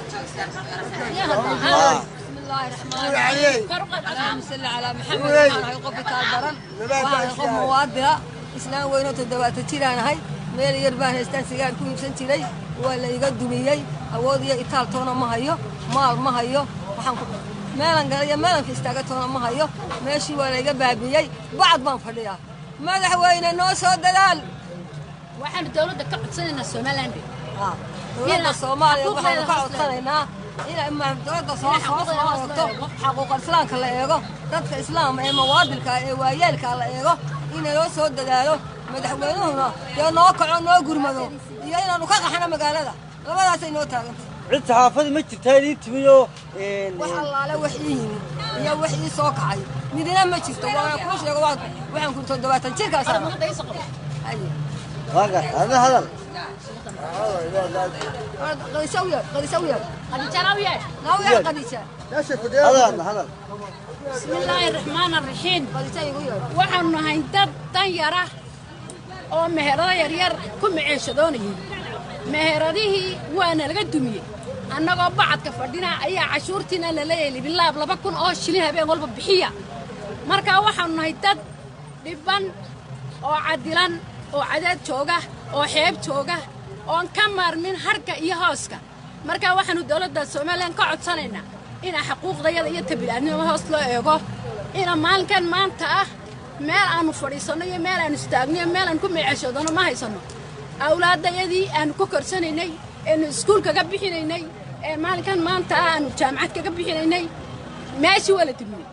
بسم الله الرحمن الرحيم. اللهم صل على محمد وعلى قبك البرن وعلى قب موادها إسلام وينو تدوات تيران هاي ميل يربان استان سيجار كوي سنتيلي ولا يقدميي أودي إيطال تونا ما هيو ما هيو وحنكم مالن قال مالن في استاجتنا ما هيو ماشي ولا يقبابيي بعد ما فديا ماذا وين الناس دلال waxaan dawladda ka codsanayna Soomaaliland dawladda Soomaaliya waxaan ka codsanaynaa in dawladda Soomaaliya xaquuqda islaamka la eego dadka islaam ee muwaadinka ee waayeelka la eego in loo soo dadaalo madaxweynuhuna iyo noo kaco noo gurmado iyo inaanu ka qaxno magaalada labadaas ay noo taagan cid saxaafada ma jirtaa idin timiyo wax allaale wixii iyo wixii soo kacay midna ma jirto waana ku sheego waxaan ku 70 jirkaas واقع هذا هذا قديشة هذا بسم الله الرحمن الرحيم waxaanu hayn dad tan yara oo meherada yar yar ku maciishadoonayo meheradihii waana laga dumiyay annagoo bacadka fadhina ayaa cashuurtiina la leeyahay bilaab 2,000 oo shilin habeen walba bixiya marka waxaanu hayn dad dhiban oo cadilan oo cadaad jooga oo xeeb jooga oo ka maarmin harka iyo hooska marka waxaanu dawladda Soomaaliland ka codsanaynaa in xuquuqdayada iyo tabiicaadnimo hoos loo eego in maalinkan maanta ah meel aanu fadhiisano iyo meel aanu istaagno meel aan ku meecashadano ma haysano awlaadayadii aanu ku korsanaynay in iskuulka ka bixinaynay ee maalinkan maanta aanu jaamacad ka bixinaynay meeshi wala tibnay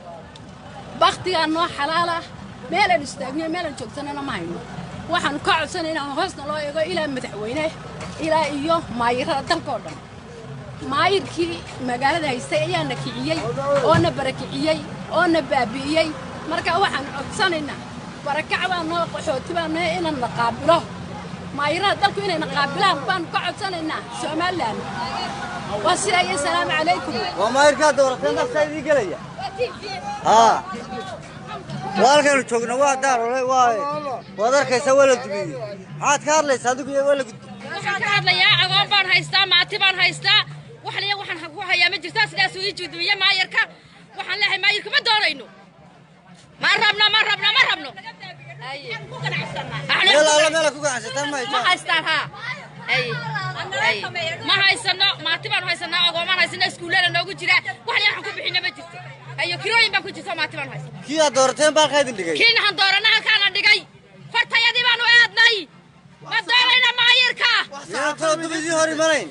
baqtiga noo xalaal ah meel aan istaagno meel aan joogsanana ma hayno waxaan ka codsanaynaa hoosna loo eego ilaa madaxweyne ilaa iyo maayirada dalka oo dhan maayirkii magaalada haystay ayaa na kiciyay oo na barakiciyay oo na baabi'iyay marka waxaan codsanaynaa barakacda noo qaxootibaana inaan la qaabilo maayirada dalku inay na qaabilaan baan ka codsanaynaa Soomaaliland wasalaam salaamu calaykum waa maayirka dowladda nafta idin galaya والكن شوقنا وادار وادركيسا ولا دبي عاد كارليس هذوك ولا waxaan ka hadlayaa agoon baan haystaa maati baan haystaa waxaan ku hayaa ma jirtaa sidaas uu jiidumiye maayirka waxaan leeyahay maayirka ma doonayno ma rabno ku ganacsanaa ku ganacsataan ma haystaan ma haysano maati baan haysanaa agoon baan haysanaa iskuulada noogu jira waxaan ku bixina ma jirto ayo kirooyin baan ku jirtaa maati baan haysanaa kiya doorteen baa qaydin dhigay kiina han dooranaha kana dhigay fartayadii baan u eednay ma doonayna maayirka yaa kala dubidii hor imanayn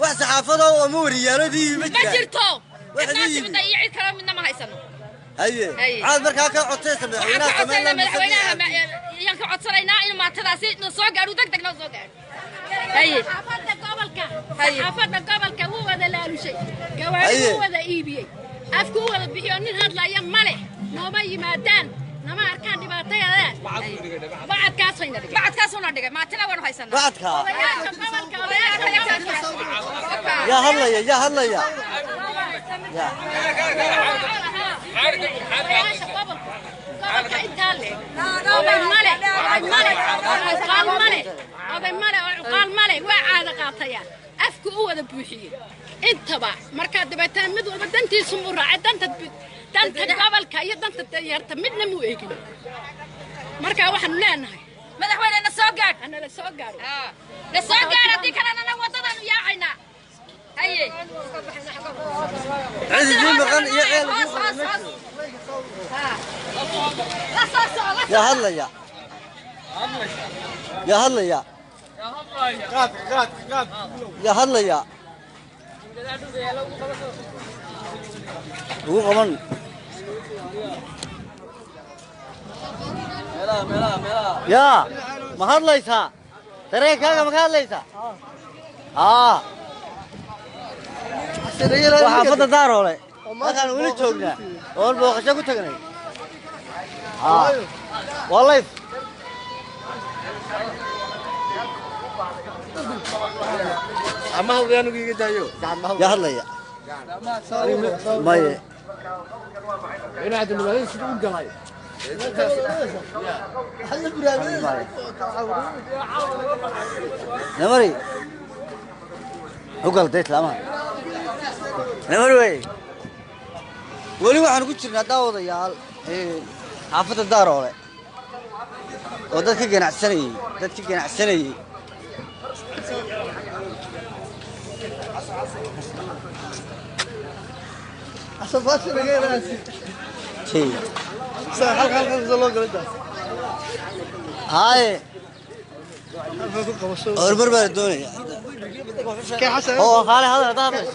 wax saxaafado oo ma wariyaaladii ma jirto waxay timid ay cid kala midna ma haysano haye aad markaa ka codsaysan madaxweynaha yaan ka codsanaynaa in maatadaasi soo gaaro degdeg noo soo gaaro haye xaafadda gobolka wuu wada laalushay gawaari wuu wada iibiyay afku wada bixiyo nin hadlaya male nooma yimaadaan nama arkaan dhibaatayada bacadkaas una dhigay maatina waanu haysanaa bacadka yaa hadlaya ya afku u wada buuxiyay intaba marka dibatana mid walba dantiisu u raacay danta gobolka iyo danta tayarta midna mu eegin marka waxaan leenahay madaxweyne na soo gaar hadii kalena wadadan u yaacayna haye عزيزين مقن يا عيال يا هلا يا هلا يا هو كمان يا ما هلا ترى كذا ما هلا وحافظة دار ولا أنا ولد شوقنا أول بوقشة كنت تغني والله أما هو يانو كي جايو يا هلا يا ما ي هنا عند الملاذ شو قلاي نمري هو قال ديت لا ما نمروي ولي waxaan ku jirnaa daawadayaal xaafada Daaroole oo dadka ganacsanayay asafaas laga raasi tii halkan loo galay هاي أربعة بردوني هو خالي هذا ضابط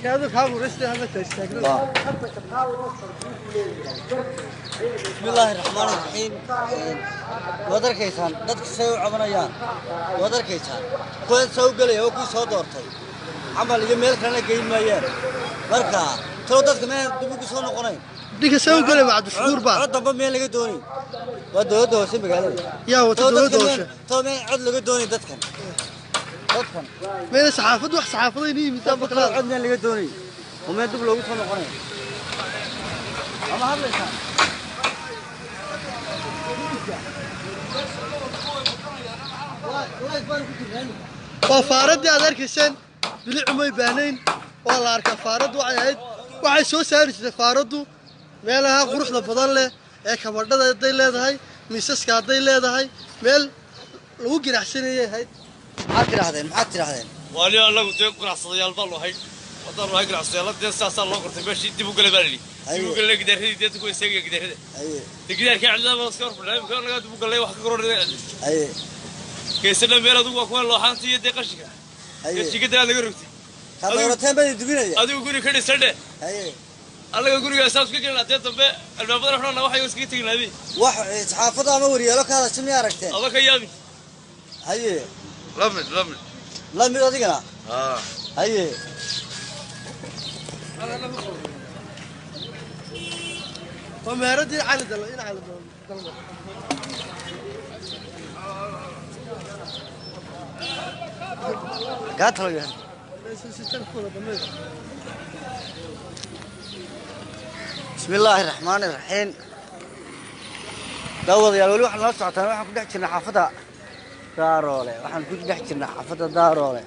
كذا كابو رستي هذا تستقبل بسم الله الرحمن الرحيم ودر كيسان دتك سوي عمريان ودر كيسان كل سوق لي هو كي سو دورتay عمل يميل كان جاي مايان marka soo dadka ma dib ugu soo noqonay diga soo galay bacd shuur baa hadaba meel laga doonay wadoodo si magaalada yaa wadoodo toomay cod laga doonay dadkan meel saxaafad wax saxaafadayni miisaan bakla codna laga doonay oo meel dib loogu soo noqonay ama hadlaysa waa faaradii aad arkaysan bilic umay baahnayn waa la arkaa faaradu waxay soo saari jirtay faaradu meelaha quruxda badan leh ee kabadhada ay leedahay miisaska ay leedahay meel lagu ganacsanayay maxaad tirahdeen wali anagu tii quracsadayaal baa loo hay wadan loo hay quracsadayaal deesaasa loo qortay meeshii dib u galay baalili dib u galay gidaarada deed ku isaga gidaarada gidaarka cadada soo furlay ka laga dib u galay wax ka qoray keesana meel adigu waa kuwa loo xantiyo deeqashika qashika laga rugtay adoorateen baa dibinaya adigu guri ka dhisade allaga guriga asaas ka galay dadka dambe albaabada xorna waxay iska tagnaaday wax saxaafada ama wariyaalo ka hadashay ma aragteen aba ka yaami haye lamid adigana haye ومهردي على دل إن على دل قاتلوا يعني بسم الله الرحمن الرحيم داود يا ولي وحنا نصعد وحنا كنا حافظة دارولة وحنا كنا حافظة دارولة